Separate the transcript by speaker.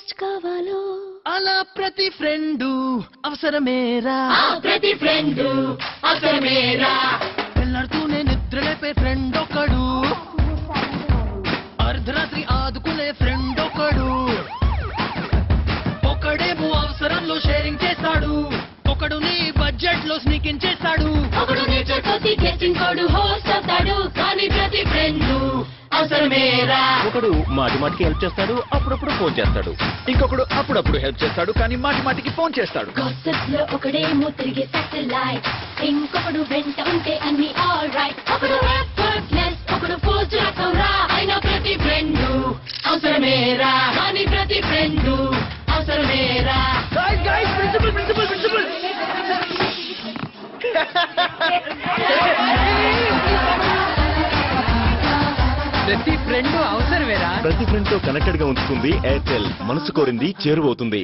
Speaker 1: best కావాలో
Speaker 2: అలా ప్రతి ఫ్రెండు అవసరమేరా
Speaker 1: ప్రతి ఫ్రెండ్ అవసరమేరా
Speaker 2: తెల్లాడుతూనే నిద్రలేపే ఫ్రెండ్ ఒకడు అర్ధరాత్రి ఆదుకునే ఫ్రెండ్ ఒకడు ఒకడేమో అవసరంలో షేరింగ్ చేస్తాడు ఒకడు నీ బడ్జెట్ లో స్నీకింగ్ చేస్తాడు
Speaker 1: ఒకడు నేచర్ కొద్ది గెస్టింగ్ కోడు హోస్ట్ అవుతాడు కానీ ప్రతి ఫ్రెండ్ అవసరమేరా
Speaker 3: ఒకడు మాటి మాటికి హెల్ప్ చేస్తాడు అప్పుడప్పుడు ఫోన్ చేస్తాడు ఇంకొకడు అప్పుడప్పుడు హెల్ప్ చేస్తాడు కానీ మాటి మాటికి ఫోన్ చేస్తాడు
Speaker 1: గాసిప్ లో ఒకడేమో తిరిగే సాటిలైట్ ఇంకొకడు వెంట ఉంటే అన్ని ఆల్ రైట్ ఒకడు ఎఫర్ట్లెస్ ఒకడు ఫోర్స్ రకరా అయినా ప్రతి ఫ్రెండ్ అవసరమేరా కానీ ప్రతి ఫ్రెండ్ అవసరమేరా
Speaker 2: ప్రతి ఫ్రెండ్ అవసరమేరా
Speaker 3: ప్రతి ఫ్రెండ్ తో కనెక్టెడ్ గా ఉంచుతుంది ఎయిర్టెల్ మనసు కోరింది చేరువవుతుంది